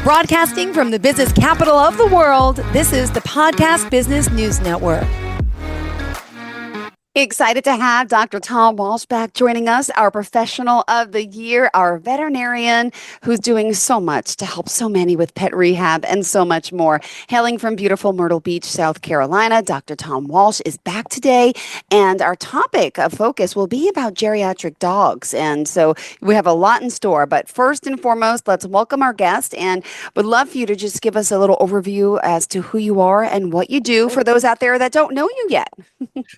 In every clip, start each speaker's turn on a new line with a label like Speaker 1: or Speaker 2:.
Speaker 1: Broadcasting from the business capital of the world, this is the Podcast Business News Network. Excited to have Dr. Tom Walsh back joining us, our professional of the year, our veterinarian who's doing so much to help so many with pet rehab and so much more. Hailing from beautiful Myrtle Beach, South Carolina, Dr. Tom Walsh is back today, and our topic of focus will be about geriatric dogs. And so we have a lot in store, but first and foremost, let's welcome our guest, and would love for you to just give us a little overview as to who you are and what you do for those out there that don't know you yet.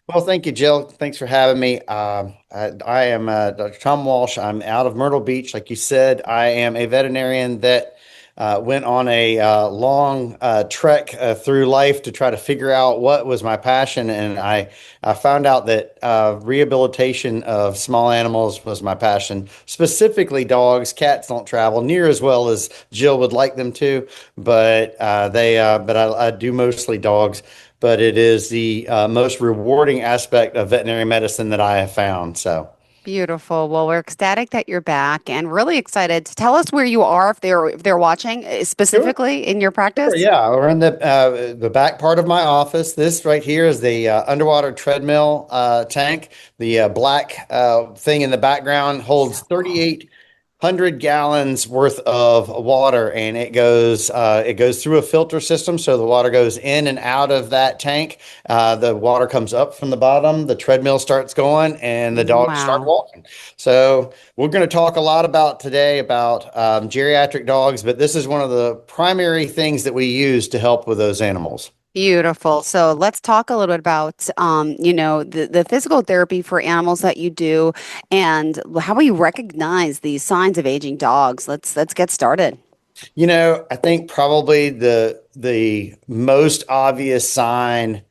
Speaker 2: Well, thank you, Jill. Thanks for having me. I am Dr. Tom Walsh. I'm out of Myrtle Beach. Like you said, I am a veterinarian that went on a long trek through life to try to figure out what was my passion. And I found out that rehabilitation of small animals was my passion, specifically dogs. Cats don't travel near as well as Jill would like them to, but I do mostly dogs. But it is the most rewarding aspect of veterinary medicine that I have found. So
Speaker 1: beautiful. Well, we're ecstatic that you're back and really excited to tell us where you are if they're watching specifically in your practice.
Speaker 2: Sure, yeah, we're in the back part of my office. This right here is the underwater treadmill tank. The black thing in the background holds 3,800 gallons worth of water, and it goes through a filter system, so the water goes in and out of that tank. The water comes up from the bottom, the treadmill starts going, and the dogs start walking. So we're going to talk a lot today about geriatric dogs, but this is one of the primary things that we use to help with those animals.
Speaker 1: Beautiful. So let's talk a little bit about, the physical therapy for animals that you do and how we recognize these signs of aging dogs. Let's get started.
Speaker 2: I think probably the most obvious sign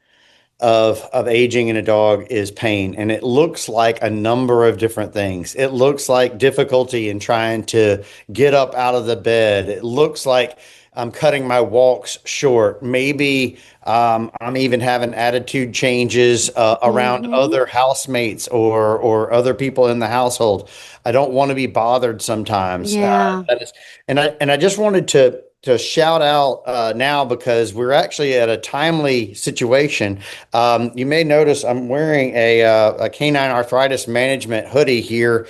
Speaker 2: of aging in a dog is pain. And it looks like a number of different things. It looks like difficulty in trying to get up out of the bed. It looks like I'm cutting my walks short. Maybe I'm even having attitude changes around other housemates or other people in the household. I don't want to be bothered sometimes.
Speaker 1: Yeah.
Speaker 2: And I just wanted to shout out now because we're actually at a timely situation. You may notice I'm wearing a canine arthritis management hoodie here.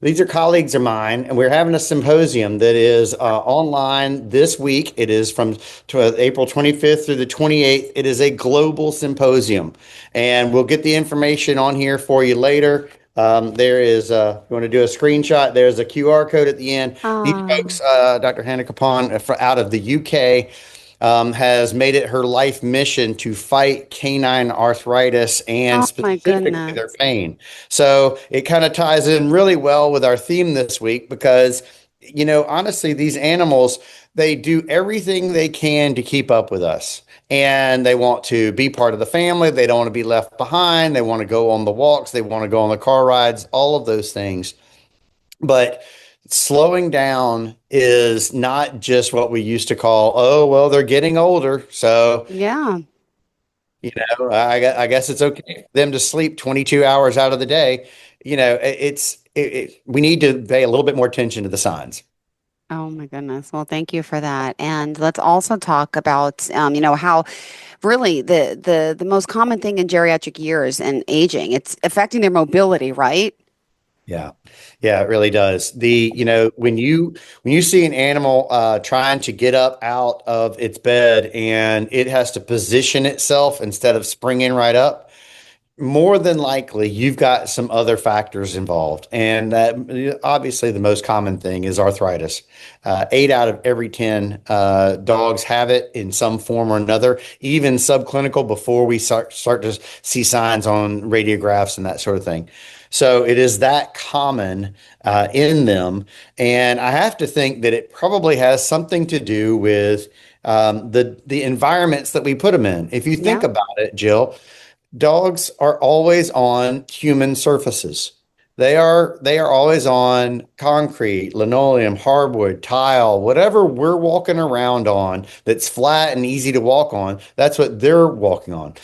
Speaker 2: These are colleagues of mine, and we're having a symposium that is online this week. It is from April 25th through the 28th. It is a global symposium, and we'll get the information on here for you later. There is, if you want to do a screenshot, there's a QR code at the end. These folks, Dr. Hannah Capon out of the UK, has made it her life mission to fight canine arthritis and specifically their pain. So it kind of ties in really well with our theme this week because, honestly, these animals, they do everything they can to keep up with us. And they want to be part of the family. They don't want to be left behind. They want to go on the walks. They want to go on the car rides, all of those things. But slowing down is not just what we used to call, oh, well, they're getting older. So,
Speaker 1: yeah,
Speaker 2: I guess it's okay for them to sleep 22 hours out of the day. We need to pay a little bit more attention to the signs.
Speaker 1: Oh my goodness. Well, thank you for that. And let's also talk about, how really the most common thing in geriatric years and aging, it's affecting their mobility, right?
Speaker 2: Yeah, it really does. When you see an animal trying to get up out of its bed and it has to position itself instead of springing right up, more than likely you've got some other factors involved. And that obviously the most common thing is arthritis. 8 out of every 10 dogs have it in some form or another, even subclinical before we start to see signs on radiographs and that sort of thing. So it is that common in them. And I have to think that it probably has something to do with the environments that we put them in. If you think about it, Jill, dogs are always on human surfaces. They are always on concrete, linoleum, hardwood, tile, whatever we're walking around on that's flat and easy to walk on. That's what they're walking on.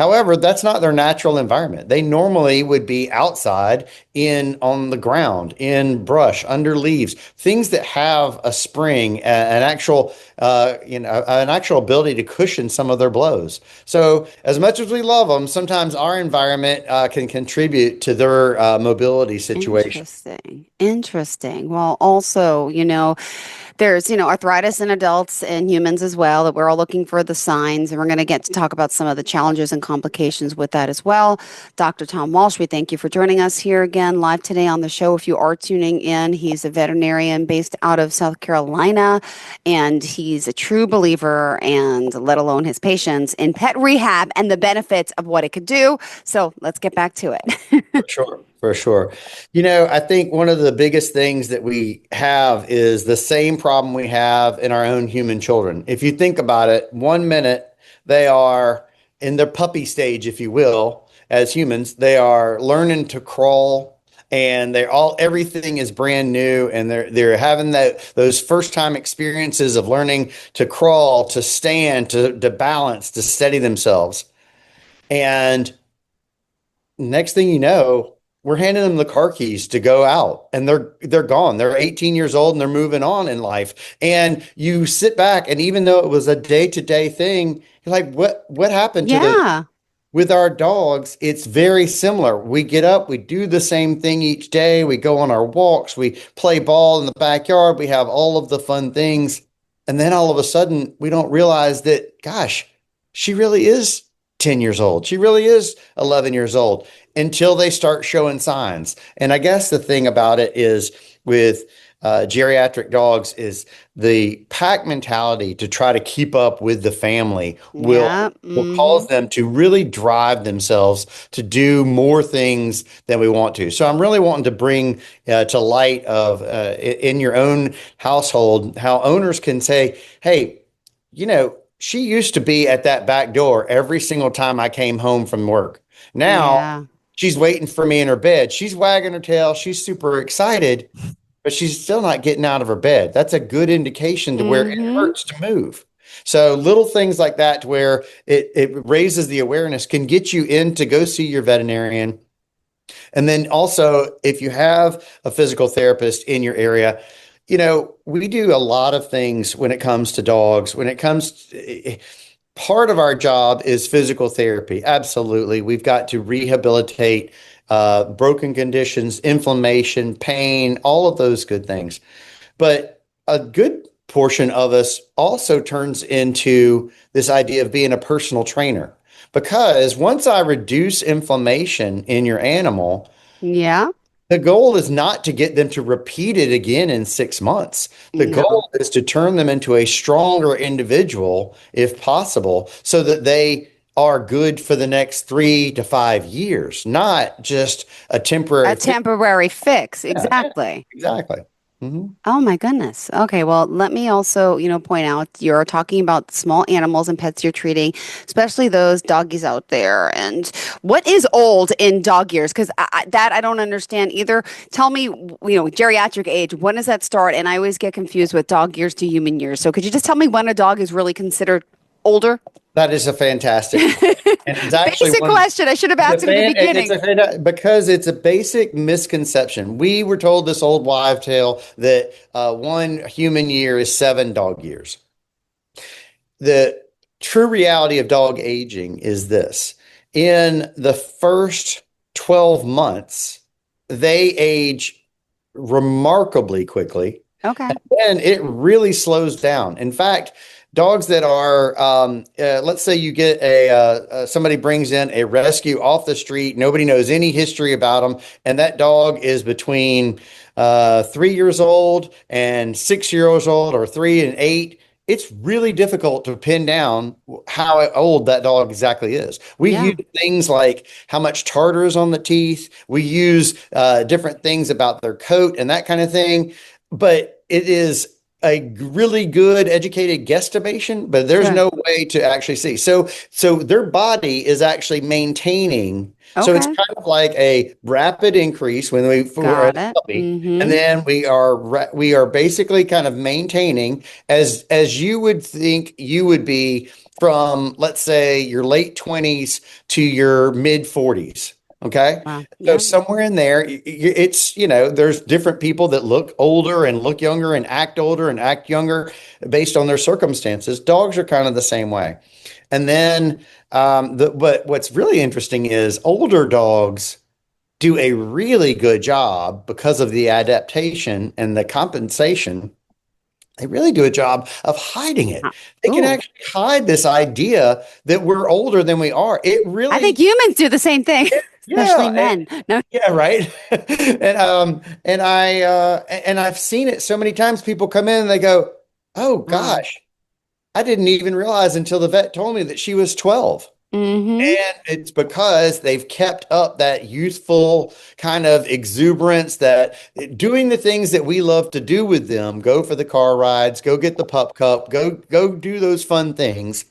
Speaker 2: However, that's not their natural environment. They normally would be outside in on the ground, in brush, under leaves, things that have a spring, an actual, an actual ability to cushion some of their blows. So, as much as we love them, sometimes our environment can contribute to their mobility situation.
Speaker 1: Interesting. Interesting. Well, also, there's, arthritis in adults and humans as well, that we're all looking for the signs. And we're going to get to talk about some of the challenges and complications with that as well. Dr. Tom Walsh, we thank you for joining us here again live today on the show. If you are tuning in, he's a veterinarian based out of South Carolina, and he's a true believer, and let alone his patients, in pet rehab and the benefits of what it could do. So let's get back to it.
Speaker 2: For sure. For sure. I think one of the biggest things that we have is the same problem we have in our own human children. If you think about it, 1 minute they are in their puppy stage, if you will, as humans, they are learning to crawl, and everything is brand new, and they're having those first time experiences of learning to crawl, to stand, to balance, to steady themselves. And next thing you know, we're handing them the car keys to go out, and they're gone. They're 18 years old and they're moving on in life. And you sit back, and even though it was a day-to-day thing, you're like, what happened to
Speaker 1: Yeah.
Speaker 2: with our dogs? It's very similar. We get up, we do the same thing each day. We go on our walks, we play ball in the backyard, we have all of the fun things. And then all of a sudden, we don't realize that, gosh, she really is 10 years old. She really is 11 years old, until they start showing signs. And I guess the thing about it is, with geriatric dogs, is the pack mentality to try to keep up with the family
Speaker 1: Yeah.
Speaker 2: will cause them to really drive themselves to do more things than we want to. So I'm really wanting to bring to light of in your own household, how owners can say, hey, she used to be at that back door every single time I came home from work. Now
Speaker 1: Yeah.
Speaker 2: she's waiting for me in her bed. She's wagging her tail. She's super excited, but she's still not getting out of her bed. That's a good indication to where it
Speaker 1: Mm-hmm.
Speaker 2: hurts to move. So little things like that, to where it raises the awareness, can get you in to go see your veterinarian. And then also, if you have a physical therapist in your area, we do a lot of things when it comes to dogs. Part of our job is physical therapy. Absolutely. We've got to rehabilitate broken conditions, inflammation, pain, all of those good things. But a good portion of us also turns into this idea of being a personal trainer. Because once I reduce inflammation in your animal,
Speaker 1: Yeah.
Speaker 2: the goal is not to get them to repeat it again in 6 months. The
Speaker 1: No.
Speaker 2: goal is to turn them into a stronger individual, if possible, so that they are good for the next 3 to 5 years, not just a
Speaker 1: A
Speaker 2: temporary fix.
Speaker 1: temporary fix.
Speaker 2: Yeah, yeah,
Speaker 1: Exactly.
Speaker 2: exactly. Mhm.
Speaker 1: Oh my goodness. Okay, well, let me also, point out, you're talking about small animals and pets you're treating, especially those doggies out there. And what is old in dog years? Because that I don't understand either. Tell me, geriatric age, when does that start? And I always get confused with dog years to human years. So could you just tell me when a dog is really considered older?
Speaker 2: That is a fantastic question. And it's actually
Speaker 1: Basic
Speaker 2: one.
Speaker 1: question. I should have asked him at the beginning.
Speaker 2: Because it's a basic misconception. We were told this old wives' tale that 1 human year is 7 dog years. The true reality of dog aging is this: in the first 12 months, they age remarkably quickly,
Speaker 1: Okay.
Speaker 2: and it really slows down. In fact, dogs that are, let's say you get somebody brings in a rescue off the street, nobody knows any history about them, and that dog is between 3 years old and 6 years old, or 3 and 8. It's really difficult to pin down how old that dog exactly is. We
Speaker 1: Yeah.
Speaker 2: use things like how much tartar is on the teeth. We use different things about their coat and that kind of thing. But it is a really good educated guesstimation, but there's
Speaker 1: Sure.
Speaker 2: no way to actually see. So their body is actually maintaining. So it's
Speaker 1: Okay.
Speaker 2: kind of like a rapid increase when we were a
Speaker 1: Got it.
Speaker 2: puppy, and
Speaker 1: Mm-hmm.
Speaker 2: then we are basically kind of maintaining as you would think you would be from, let's say, your late 20s to your mid 40s. Okay.
Speaker 1: Wow.
Speaker 2: So
Speaker 1: Yeah.
Speaker 2: somewhere in there, it's, there's different people that look older and look younger and act older and act younger based on their circumstances. Dogs are kind of the same way. And then, but what's really interesting is older dogs do a really good job because of the adaptation and the compensation. They really do a job of hiding it.
Speaker 1: Uh,
Speaker 2: They can
Speaker 1: Ooh.
Speaker 2: actually hide this idea that we're older than we are. It
Speaker 1: I think
Speaker 2: really,
Speaker 1: humans do the same thing, especially
Speaker 2: yeah.
Speaker 1: men. No.
Speaker 2: Yeah, right. And I've seen it so many times. People come in and they go, "Oh
Speaker 1: Wow.
Speaker 2: gosh, I didn't even realize until the vet told me that she was 12."
Speaker 1: Mm-hmm.
Speaker 2: And it's because they've kept up that youthful kind of exuberance, that doing the things that we love to do with them, go for the car rides, go get the pup cup, go do those fun things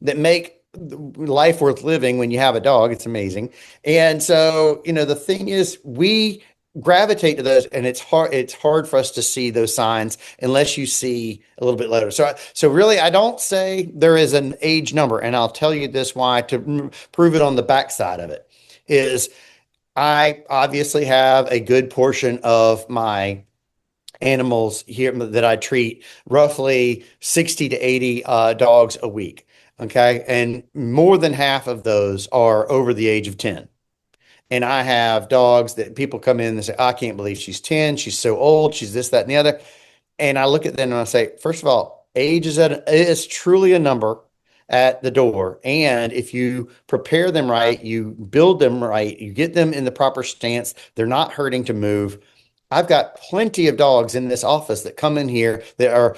Speaker 2: that make life worth living when you have a dog. It's amazing. And so, the thing is, we gravitate to those, and it's hard for us to see those signs unless you see a little bit later. So really, I don't say there is an age number, and I'll tell you this why to prove it on the backside of it is I obviously have a good portion of my animals here that I treat, roughly 60 to 80 dogs a week. Okay. And more than half of those are over the age of 10. And I have dogs that people come in and say, I can't believe she's 10. She's so old. She's this, that, and the other. And I look at them and I say, first of all, age is truly a number at the door. And if you prepare them right, you build them right, you get them in the proper stance, they're not hurting to move. I've got plenty of dogs in this office that come in here that are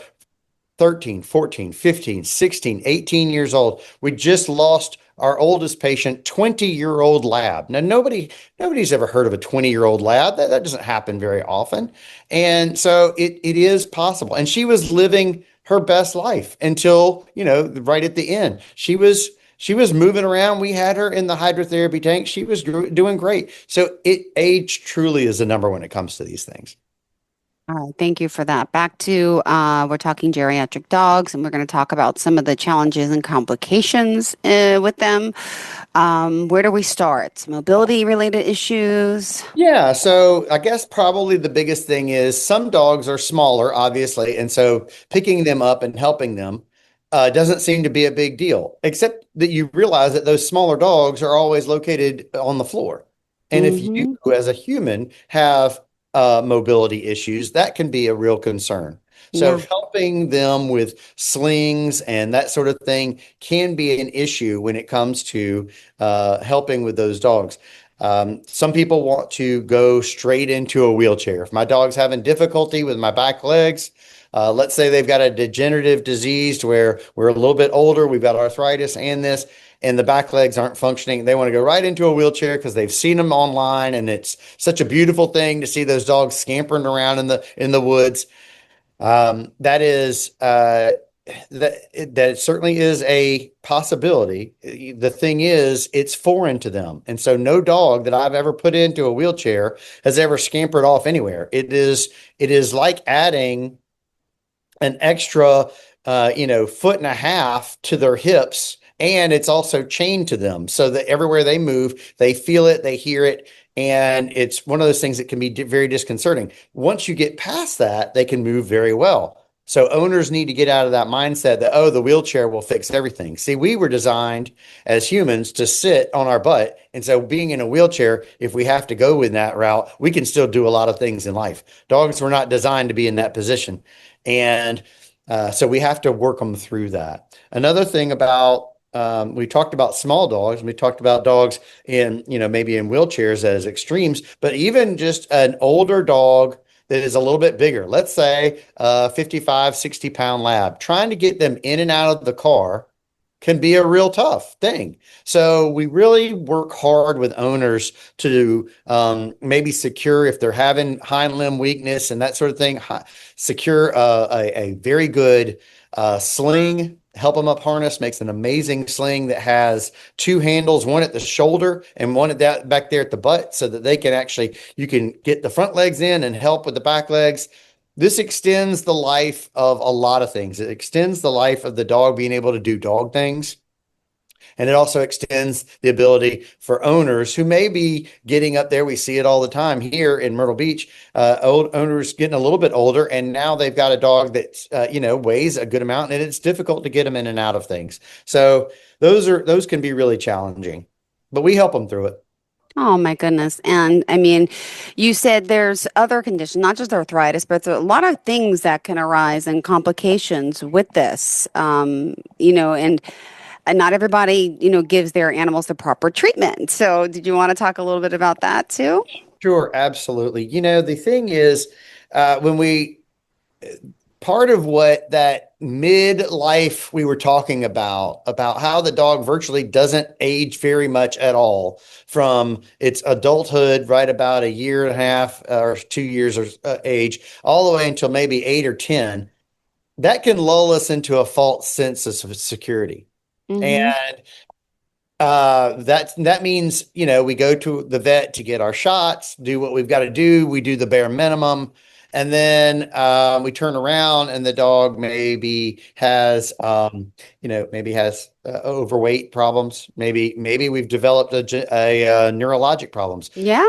Speaker 2: 13, 14, 15, 16, 18 years old. We just lost our oldest patient, 20-year-old lab. Now, nobody's ever heard of a 20-year-old lab. That doesn't happen very often. And so it is possible. And she was living her best life until, right at the end. She was moving around. We had her in the hydrotherapy tank. She was doing great. So age truly is a number when it comes to these things.
Speaker 1: All right, thank you for that. Back to we're talking geriatric dogs, and we're going to talk about some of the challenges and complications with them. Where do we start? Mobility related issues.
Speaker 2: Yeah, so I guess probably the biggest thing is some dogs are smaller, obviously, and so picking them up and helping them doesn't seem to be a big deal, except that you realize that those smaller dogs are always located on the floor. And if you,
Speaker 1: Mm-hmm.
Speaker 2: as a human, have mobility issues, that can be a real concern. So
Speaker 1: Yeah.
Speaker 2: helping them with slings and that sort of thing can be an issue when it comes to helping with those dogs. Some people want to go straight into a wheelchair. If my dog's having difficulty with my back legs, let's say they've got a degenerative disease to where we're a little bit older, we've got arthritis and this, and the back legs aren't functioning. They want to go right into a wheelchair because they've seen them online, and it's such a beautiful thing to see those dogs scampering around in the woods. That is that certainly is a possibility. The thing is, it's foreign to them, and so no dog that I've ever put into a wheelchair has ever scampered off anywhere. It is like adding an extra, foot and a half to their hips, and it's also chained to them so that everywhere they move, they feel it, they hear it, and it's one of those things that can be very disconcerting. Once you get past that, they can move very well. So owners need to get out of that mindset that, oh, the wheelchair will fix everything. See, we were designed as humans to sit on our butt. And so being in a wheelchair, if we have to go with that route, we can still do a lot of things in life. Dogs were not designed to be in that position. And so we have to work them through that. Another thing about we talked about small dogs, and we talked about dogs in, maybe in wheelchairs as extremes, but even just an older dog that is a little bit bigger, let's say 55, 60 pound lab, trying to get them in and out of the car can be a real tough thing. So we really work hard with owners to maybe secure if they're having hind limb weakness and that sort of thing, secure a very good sling. Help them up harness makes an amazing sling that has two handles, one at the shoulder and one at that back there at the butt, so that they can actually, you can get the front legs in and help with the back legs. This extends the life of a lot of things. It extends the life of the dog being able to do dog things. And it also extends the ability for owners who may be getting up there. We see it all the time here in Myrtle Beach. Old owners getting a little bit older, and now they've got a dog that weighs a good amount, and it's difficult to get them in and out of things. So those can be really challenging, but we help them through it.
Speaker 1: Oh my goodness. And I mean, you said there's other conditions, not just arthritis, but there's a lot of things that can arise and complications with this. And not everybody, gives their animals the proper treatment. So did you want to talk a little bit about that too?
Speaker 2: Sure, absolutely. The thing is, when we part of what that midlife we were talking about how the dog virtually doesn't age very much at all from its adulthood, right about a year and a half or 2 years or age, all the way until maybe 8 or 10, that can lull us into a false sense of security.
Speaker 1: Mm-hmm.
Speaker 2: And that means, we go to the vet to get our shots, do what we've got to do. We do the bare minimum. And then we turn around and the dog maybe has overweight problems. Maybe we've developed a neurologic problems.
Speaker 1: Yeah.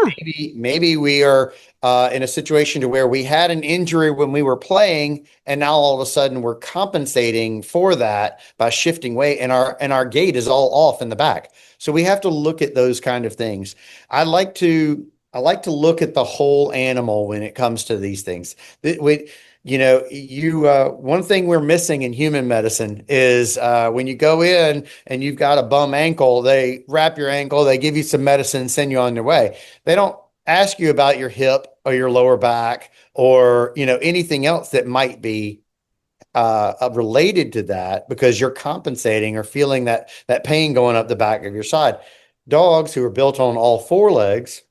Speaker 2: Maybe we are in a situation to where we had an injury when we were playing, and now all of a sudden we're compensating for that by shifting weight, and our gait is all off in the back. So we have to look at those kind of things. I like to look at the whole animal when it comes to these things. One thing we're missing in human medicine is when you go in and you've got a bum ankle, they wrap your ankle, they give you some medicine, send you on your way. They don't ask you about your hip or your lower back or anything else that might be related to that, because you're compensating or feeling that pain going up the back of your side. Dogs who are built on all four legs,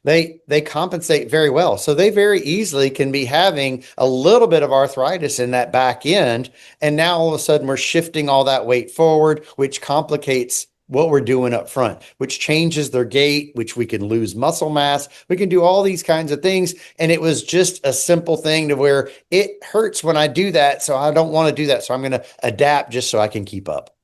Speaker 2: they compensate very well. So they very easily can be having a little bit of arthritis in that back end. And now all of a sudden we're shifting all that weight forward, which complicates what we're doing up front, which changes their gait, which we can lose muscle mass. We can do all these kinds of things. And it was just a simple thing to where it hurts when I do that. So I don't want to do that. So I'm going to adapt just so I can keep up.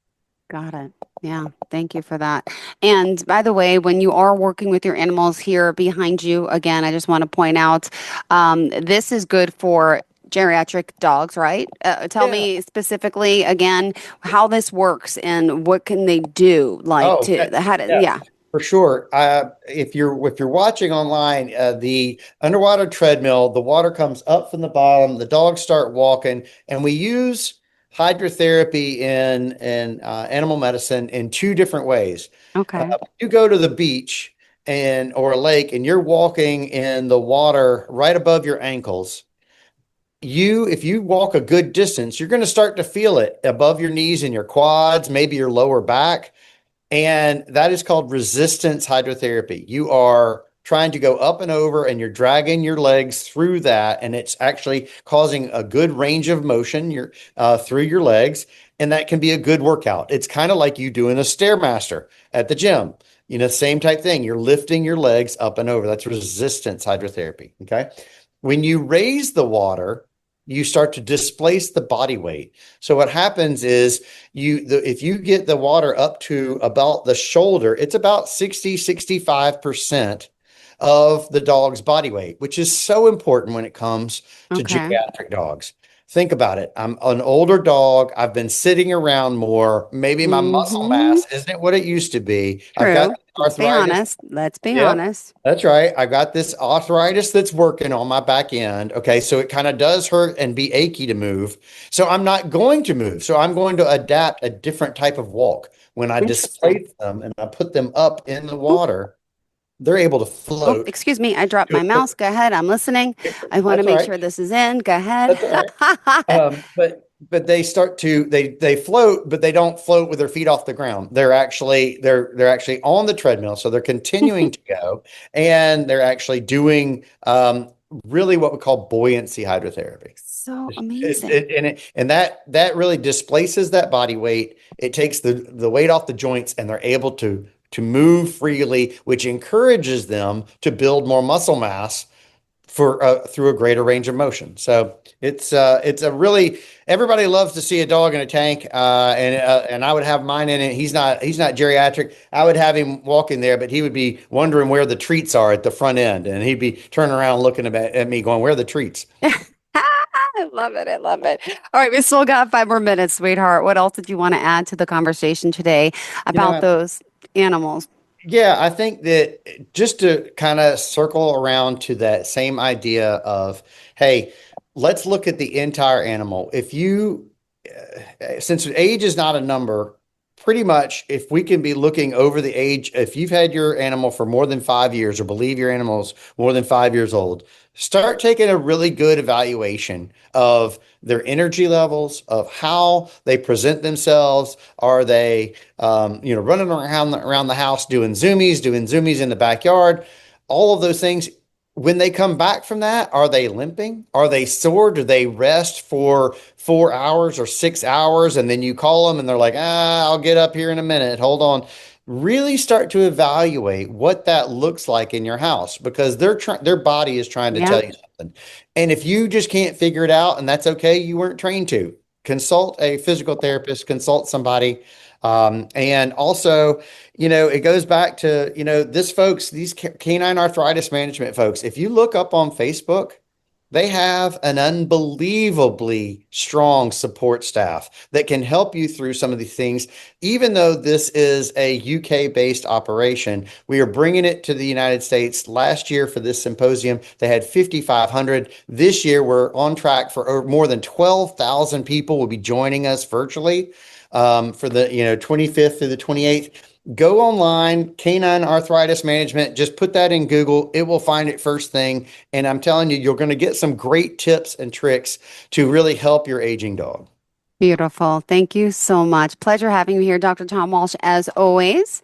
Speaker 1: Got it. Yeah, thank you for that. And by the way, when you are working with your animals here behind you, again, I just want to point out this is good for geriatric dogs, right? Tell
Speaker 2: Yeah.
Speaker 1: me specifically again how this works and what can they do, like
Speaker 2: Oh,
Speaker 1: to how to,
Speaker 2: yeah.
Speaker 1: yeah.
Speaker 2: For sure. If you're watching online, the underwater treadmill, the water comes up from the bottom, the dogs start walking, and we use hydrotherapy in animal medicine in two different ways.
Speaker 1: Okay.
Speaker 2: You go to the beach or a lake, and you're walking in the water right above your ankles. If you walk a good distance, you're going to start to feel it above your knees and your quads, maybe your lower back. And that is called resistance hydrotherapy. You are trying to go up and over and you're dragging your legs through that. And it's actually causing a good range of motion through your legs. And that can be a good workout. It's kind of like you doing a Stairmaster at the gym. Same type thing. You're lifting your legs up and over. That's resistance hydrotherapy. Okay. When you raise the water, you start to displace the body weight. So what happens is if you get the water up to about the shoulder, it's about 65% of the dog's body weight, which is so important when it comes to
Speaker 1: Okay.
Speaker 2: geriatric dogs. Think about it. I'm an older dog. I've been sitting around more. Maybe my muscle
Speaker 1: Mm-hmm.
Speaker 2: mass isn't what it used to be. I've got
Speaker 1: True. Let's be
Speaker 2: arthritis.
Speaker 1: honest. Let's be
Speaker 2: Yep.
Speaker 1: honest.
Speaker 2: That's right. I got this arthritis that's working on my back end. Okay. So it kind of does hurt and be achy to move. So I'm not going to move. So I'm going to adapt a different type of walk. When I
Speaker 1: Interesting.
Speaker 2: displace them and I put them up in the
Speaker 1: Oh,
Speaker 2: water, they're able to
Speaker 1: oh,
Speaker 2: float.
Speaker 1: excuse me. I dropped my mouse. Go ahead. I'm listening. I want to
Speaker 2: That's all
Speaker 1: make
Speaker 2: right.
Speaker 1: sure this is in. Go ahead.
Speaker 2: That's all right. But but they start to they float, but they don't float with their feet off the ground. They're actually on the treadmill, so they're continuing to go, and they're actually doing really what we call buoyancy hydrotherapy.
Speaker 1: So amazing.
Speaker 2: And that really displaces that body weight. It takes the weight off the joints, and they're able to move freely, which encourages them to build more muscle mass for through a greater range of motion. So it's a really, everybody loves to see a dog in a tank, and I would have mine in it. He's not geriatric. I would have him walk in there, but he would be wondering where the treats are at the front end, and he'd be turning around looking at me, going, "Where are the treats?"
Speaker 1: I love it. I love it. All right, we still got 5 more minutes, sweetheart. What else did you want to add to the conversation today
Speaker 2: You
Speaker 1: about
Speaker 2: know,
Speaker 1: those animals?
Speaker 2: Yeah, I think that just to kind of circle around to that same idea of, hey, let's look at the entire animal. Since age is not a number, pretty much if we can be looking over the age, if you've had your animal for more than 5 years or believe your animal's more than 5 years old, start taking a really good evaluation of their energy levels, of how they present themselves. Are they, running around the house doing zoomies in the backyard, all of those things. When they come back from that, are they limping? Are they sore? Do they rest for 4 hours or 6 hours? And then you call them and they're like, I'll get up here in a minute. Hold on. Really start to evaluate what that looks like in your house, because their body is trying to
Speaker 1: Yeah.
Speaker 2: tell you something. And if you just can't figure it out, and that's okay, you weren't trained to, consult a physical therapist, consult somebody. And also, it goes back to, these canine arthritis management folks. If you look up on Facebook, they have an unbelievably strong support staff that can help you through some of these things. Even though this is a UK-based operation, we are bringing it to the United States. Last year for this symposium, they had 5,500. This year, we're on track for more than 12,000 people will be joining us virtually for the 25th through the 28th. Go online, canine arthritis management, just put that in Google. It will find it first thing. And I'm telling you, you're going to get some great tips and tricks to really help your aging dog.
Speaker 1: Beautiful. Thank you so much. Pleasure having you here, Dr. Tom Walsh, as always.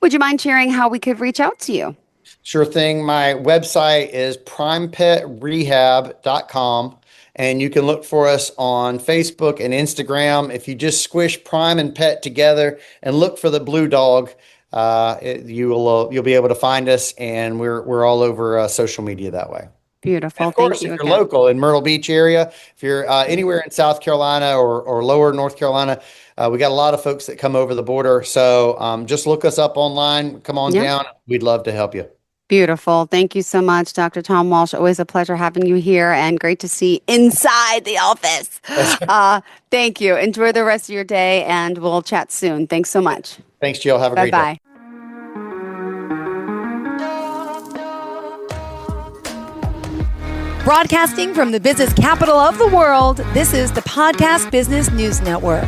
Speaker 1: Would you mind sharing how we could reach out to you?
Speaker 2: Sure thing. My website is primepetrehab.com. And you can look for us on Facebook and Instagram. If you just squish Prime and Pet together and look for the blue dog, you'll be able to find us. And we're all over social media that way.
Speaker 1: Beautiful.
Speaker 2: And of course,
Speaker 1: Thank you
Speaker 2: if you're
Speaker 1: again.
Speaker 2: local in Myrtle Beach area, if you're anywhere in South Carolina or lower North Carolina, we got a lot of folks that come over the border. So just look us up online. Come on
Speaker 1: Yeah.
Speaker 2: down. We'd love to help you.
Speaker 1: Beautiful. Thank you so much, Dr. Tom Walsh. Always a pleasure having you here and great to see inside the office. Thank you. Enjoy the rest of your day and we'll chat soon. Thanks so much.
Speaker 2: Thanks, Jill. Have a great day.
Speaker 1: Bye-bye.
Speaker 3: Broadcasting from the business capital of the world, this is the Podcast Business News Network.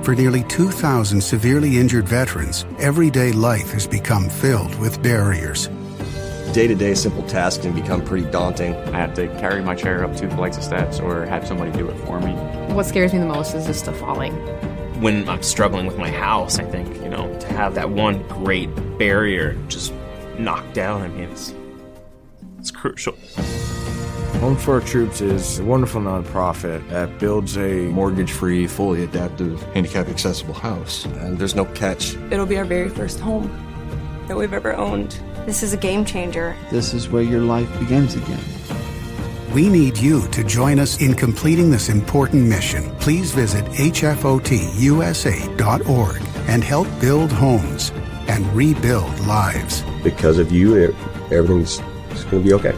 Speaker 4: For nearly 2,000 severely injured veterans, everyday life has become filled with barriers.
Speaker 5: Day-to-day simple tasks can become pretty daunting.
Speaker 6: I have to carry my chair up 2 flights of steps or have somebody do it for me.
Speaker 7: What scares me the most is just the falling.
Speaker 8: When I'm struggling with my house, I think, to have that one great barrier just knocked down, it's crucial.
Speaker 9: Home for Our Troops is a wonderful nonprofit that builds a
Speaker 5: Mortgage-free, fully adaptive, handicap-accessible house. And there's no catch.
Speaker 10: It'll be our very first home that we've ever owned. This is a game changer.
Speaker 11: This is where your life begins again.
Speaker 4: We need you to join us in completing this important mission. Please visit hfotusa.org and help build homes and rebuild lives.
Speaker 5: Because of you, everything's going to be okay.